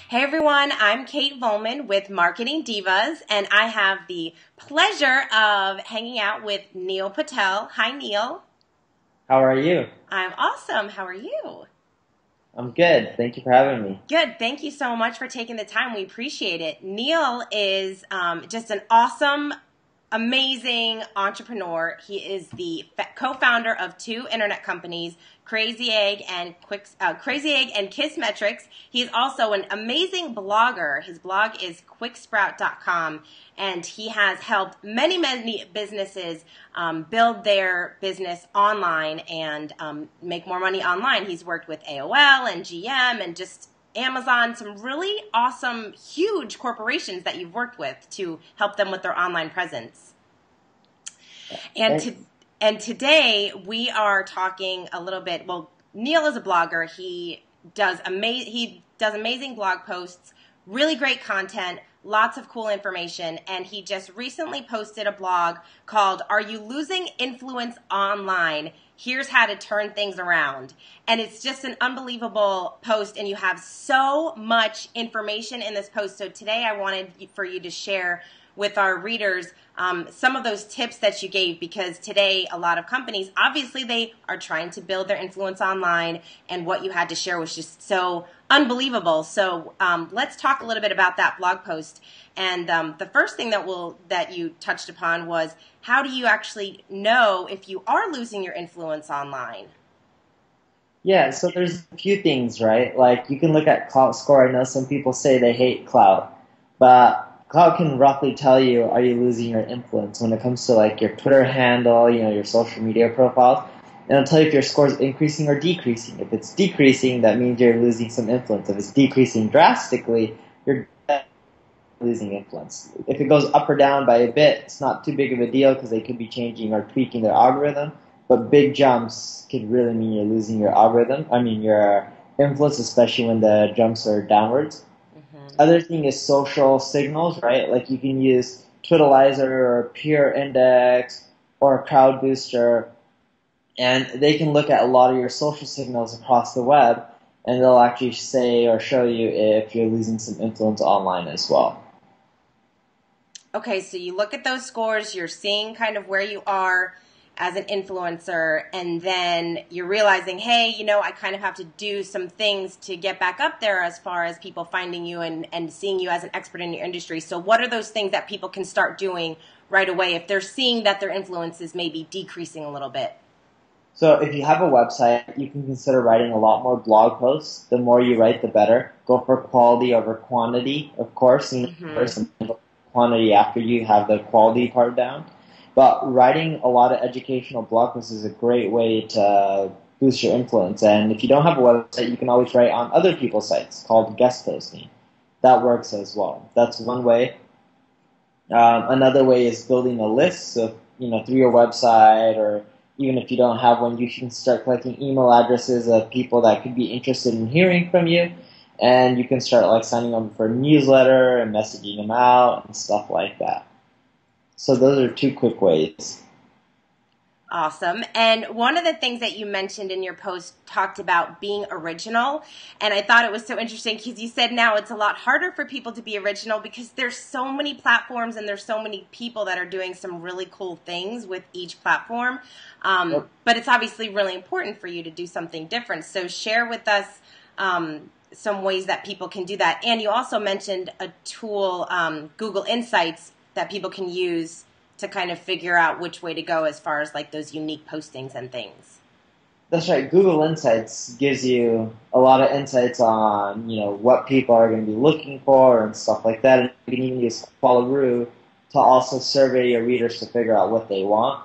Hey everyone, I'm Kate Volman with Marketing Divas, and I have the pleasure of hanging out with Neil Patel. Hi, Neil. How are you? I'm awesome. How are you? I'm good. Thank you for having me. Good. Thank you so much for taking the time. We appreciate it. Neil is just an awesome, amazing entrepreneur. He is the co-founder of two internet companies, Crazy Egg and Kissmetrics. He is also an amazing blogger. His blog is quicksprout.com, and he has helped many businesses build their business online and make more money online. He's worked with AOL and GM and just Amazon, some really awesome, huge corporations that you've worked with to help them with their online presence. And Thanks. today we are talking a little bit. Well, Neil is a blogger. He does amazing blog posts, really great content, lots of cool information, and he just recently posted a blog called "Are You Losing Influence Online? Here's how to turn things around." And it's just an unbelievable post, and you have so much information in this post. So today I wanted for you to share with our readers some of those tips that you gave, because today a lot of companies, obviously, they are trying to build their influence online, and what you had to share was just so unbelievable. So let's talk a little bit about that blog post. And the first thing that you touched upon was, how do you actually know if you are losing your influence online? Yeah, so there's a few things, right? Like you can look at Clout Score. I know some people say they hate Clout, but Clout can roughly tell you, are you losing your influence when it comes to like your Twitter handle, your social media profiles. And it'll tell you if your score is increasing or decreasing. If it's decreasing, that means you're losing some influence. If it's decreasing drastically, you're losing influence. If it goes up or down by a bit, it's not too big of a deal because they could be changing or tweaking their algorithm. But big jumps could really mean you're losing your your influence, especially when the jumps are downwards. Other thing is social signals, right? Like you can use Twitalizer or Peer Index or Crowd Booster, and they can look at a lot of your social signals across the web, and they'll actually say or show you if you're losing some influence online as well. Okay, so you look at those scores, you're seeing kind of where you are as an influencer, and then you're realizing, hey, I kind of have to do some things to get back up there as far as people finding you and seeing you as an expert in your industry. So what are those things that people can start doing right away if they're seeing that their influence is maybe decreasing a little bit? So if you have a website, you can consider writing a lot more blog posts. The more you write, the better. Go for quality over quantity, of course, and first quantity after you have the quality part down. But writing a lot of educational blog posts is a great way to boost your influence. And if you don't have a website, you can always write on other people's sites called guest posting. That works as well. That's one way. Another way is building a list. So, through your website, or even if you don't have one, you can start collecting email addresses of people that could be interested in hearing from you. And you can start like signing up for a newsletter and messaging them out and stuff like that. So those are two quick ways. Awesome. And one of the things that you mentioned in your post talked about being original. And I thought it was so interesting because you said now it's a lot harder for people to be original because there's so many platforms and there's so many people that are doing some really cool things with each platform. Yep. But it's obviously really important for you to do something different. So share with us some ways that people can do that. And you also mentioned a tool, Google Insights, that people can use to kind of figure out which way to go as far as like those unique postings and things. That's right. Google Insights gives you a lot of insights on, what people are going to be looking for and stuff like that. And you can even use Qualaroo to also survey your readers to figure out what they want.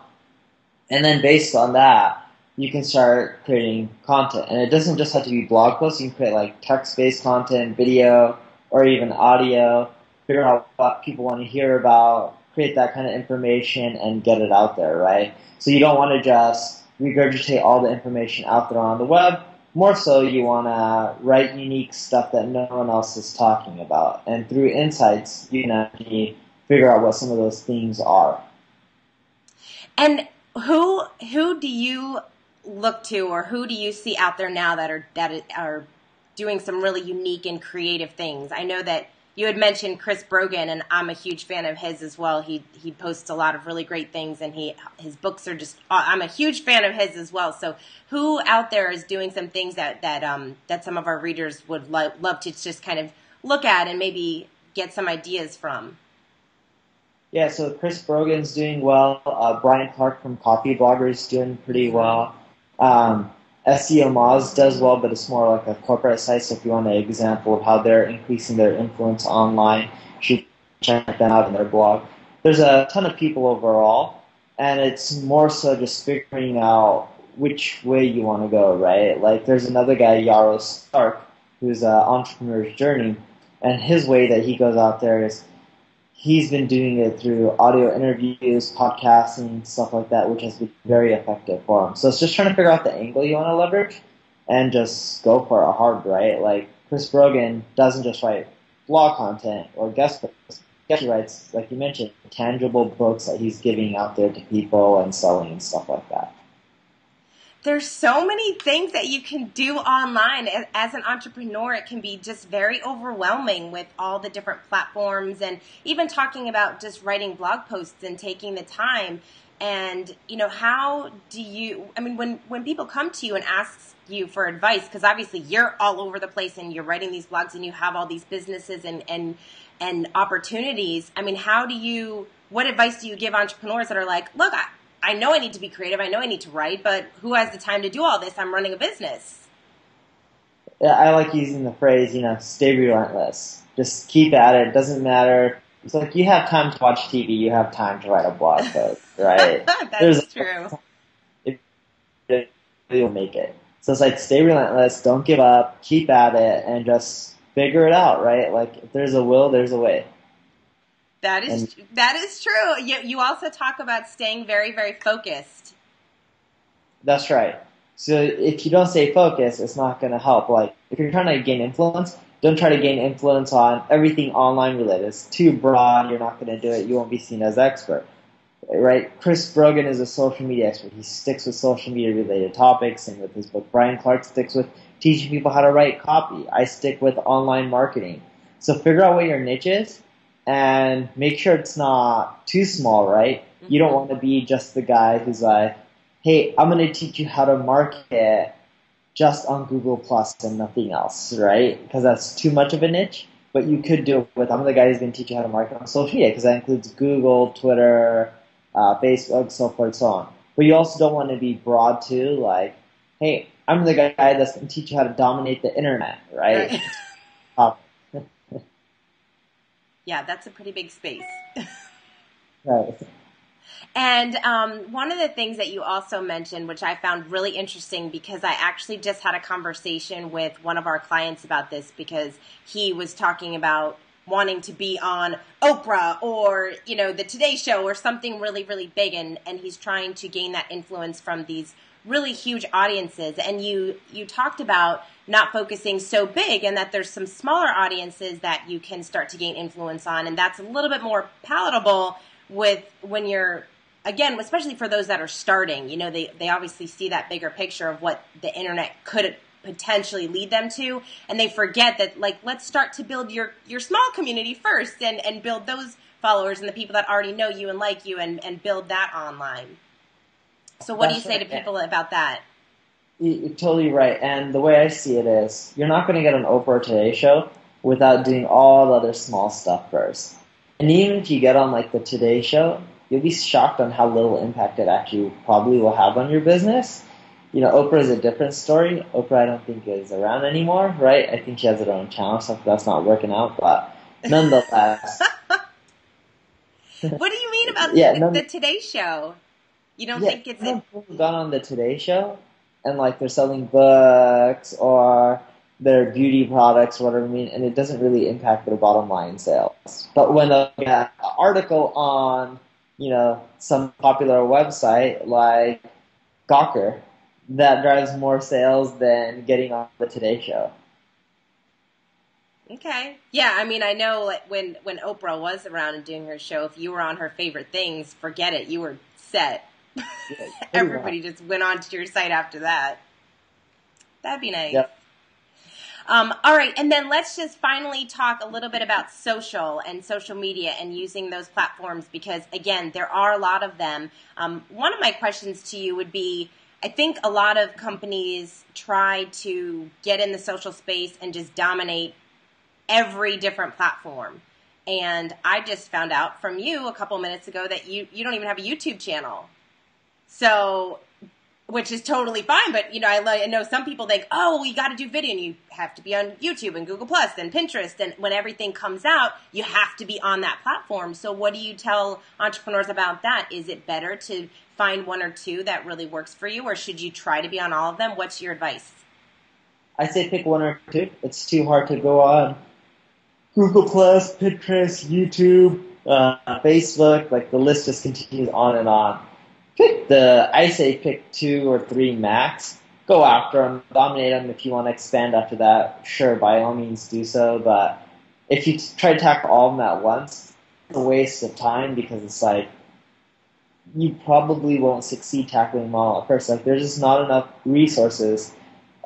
And then based on that, you can start creating content. And it doesn't just have to be blog posts. You can create like text-based content, video, or even audio. Figure out what people want to hear about, create that kind of information, and get it out there, right? So you don't want to just regurgitate all the information out there on the web. More so, you want to write unique stuff that no one else is talking about. And through insights, you can actually figure out what some of those things are. And who do you look to, or who do you see out there now that are doing some really unique and creative things. I know that you had mentioned Chris Brogan, and I'm a huge fan of his as well. He posts a lot of really great things, and his books are just. I'm a huge fan of his as well. So, who out there is doing some things that some of our readers would love to just kind of look at and maybe get some ideas from? Yeah, so Chris Brogan's doing well. Brian Clark from Coffee Blogger is doing pretty well. Um, SEO Moz does well, but it's more like a corporate site. So if you want an example of how they're increasing their influence online, you should check them out in their blog. There's a ton of people overall, and it's more so just figuring out which way you want to go, right? Like there's another guy, Yaro Stark, who's an entrepreneur's journey, and his way that he goes out there is he's been doing it through audio interviews, podcasts, and stuff like that, which has been very effective for him. So it's just trying to figure out the angle you want to leverage and just go for it hard, right? Like Chris Brogan doesn't just write blog content or guest books. He writes, like you mentioned, tangible books that he's giving out there to people and selling and stuff like that. There's so many things that you can do online. As an entrepreneur, it can be just very overwhelming with all the different platforms, and even talking about just writing blog posts and taking the time. And, how do you, when people come to you and ask you for advice, because obviously you're all over the place and you're writing these blogs and you have all these businesses and opportunities. What advice do you give entrepreneurs that are like, look, I know I need to be creative. I know I need to write, but who has the time to do all this? I'm running a business. Yeah, I like using the phrase, stay relentless. Just keep at it. It doesn't matter. It's like you have time to watch TV. You have time to write a blog post, right? That's true. You'll make it. So it's like stay relentless. Don't give up. Keep at it and just figure it out, right? Like if there's a will, there's a way. That is true. You also talk about staying very, very focused. That's right. So if you don't stay focused, it's not going to help. Like if you're trying to gain influence, don't try to gain influence on everything online related. It's too broad. You're not going to do it. You won't be seen as expert, right? Chris Brogan is a social media expert. He sticks with social media related topics, and with his book, Brian Clark sticks with teaching people how to write copy. I stick with online marketing. So figure out what your niche is. And make sure it's not too small, right? Mm-hmm. You don't want to be just the guy who's like, hey, I'm going to teach you how to market just on Google Plus and nothing else, right? Because that's too much of a niche. But you could do it with, I'm the guy who's going to teach you how to market on social media, because that includes Google, Twitter, Facebook, so forth, so on. But you also don't want to be broad too, like, hey, I'm the guy that's going to teach you how to dominate the internet, right? Yeah, that's a pretty big space. Right. And one of the things that you also mentioned, which I found really interesting, because I actually just had a conversation with one of our clients about this, because he was talking about wanting to be on Oprah or, the Today Show or something really, really big. And he's trying to gain that influence from these really huge audiences. And you talked about not focusing so big, and that there's some smaller audiences that you can start to gain influence on. And that's a little bit more palatable when you're, again, especially for those that are starting, they obviously see that bigger picture of what the internet could potentially lead them to. And they forget that, like, let's start to build your small community first and build those followers and the people that already know you and like you and build that online. So what do you say to people about that? You're totally right. And the way I see it is, you're not going to get an Oprah Today Show without doing all the other small stuff first. And even if you get on like the Today Show, you'll be shocked on how little impact it actually probably will have on your business. Oprah is a different story. Oprah, I don't think, is around anymore, right? I think she has her own channel, so that's not working out. But nonetheless. What do you mean about the Today Show? You don't think it's... People have gone on the Today Show and like they're selling books or their beauty products or whatever, and it doesn't really impact their bottom line sales. But when they get an article on, some popular website like Gawker, that drives more sales than getting on the Today Show. Okay. Yeah, I know when Oprah was around and doing her show, if you were on her favorite things, forget it. You were set. Yeah, everybody just went on to your site after that. That'd be nice. Yep. All right, and then let's just finally talk a little bit about social and social media and using those platforms because, again, there are a lot of them. One of my questions to you would be, I think a lot of companies try to get in the social space and just dominate every different platform. And I just found out from you a couple minutes ago that you don't even have a YouTube channel. So, which is totally fine, but I know some people think, oh, well, you got to do video, and you have to be on YouTube and Google Plus and Pinterest, and when everything comes out, you have to be on that platform. So, what do you tell entrepreneurs about that? Is it better to find one or two that really works for you, or should you try to be on all of them? What's your advice? I say pick one or two. It's too hard to go on Google Plus, Pinterest, YouTube, Facebook. Like the list just continues on and on. I say pick 2 or 3 max. Go after them, dominate them. If you want to expand after that, sure, by all means do so. But if you try to tackle all of them at once, it's a waste of time because it's like you probably won't succeed tackling them all at first. Like there's just not enough resources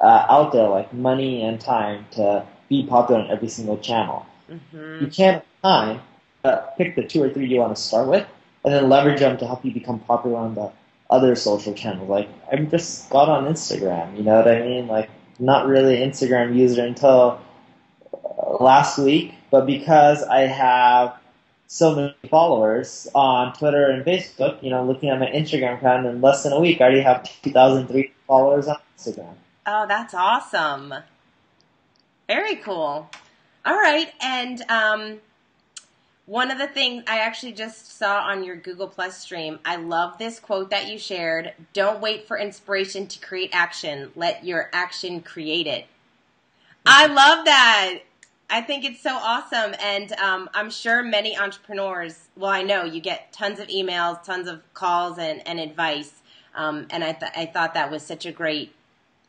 out there, like money and time, to be popular on every single channel. Mm-hmm. You can't have time. Pick the 2 or 3 you want to start with, and then leverage them to help you become popular on the other social channels. Like, I just got on Instagram, you know what I mean? Like, not really an Instagram user until last week, but because I have so many followers on Twitter and Facebook, looking at my Instagram account, in less than a week, I already have 2,300 followers on Instagram. Oh, that's awesome. Very cool. All right, and one of the things I actually just saw on your Google Plus stream, I love this quote that you shared. Don't wait for inspiration to create action. Let your action create it. I love that. I think it's so awesome. And I'm sure many entrepreneurs, well, I know you get tons of emails, tons of calls and advice. And I thought that was such a great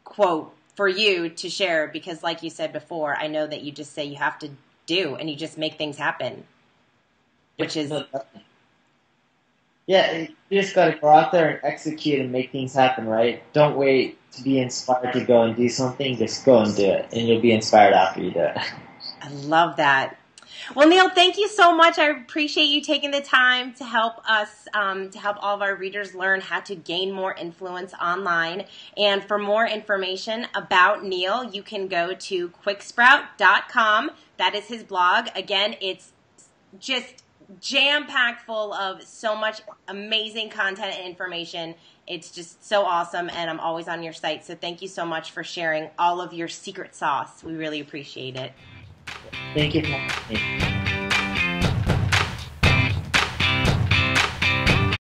quote for you to share because like you said before, I know that you just say you have to do and you just make things happen. Which is, yeah, you just got to go out there and execute and make things happen, right? Don't wait to be inspired to go and do something. Just go and do it, and you'll be inspired after you do it. I love that. Well, Neil, thank you so much. I appreciate you taking the time to help us, to help all of our readers learn how to gain more influence online. And for more information about Neil, you can go to quicksprout.com. That is his blog. Again, it's just jam-packed full of so much amazing content and information. It's just so awesome, and I'm always on your site. So thank you so much for sharing all of your secret sauce. We really appreciate it. Thank you for having me.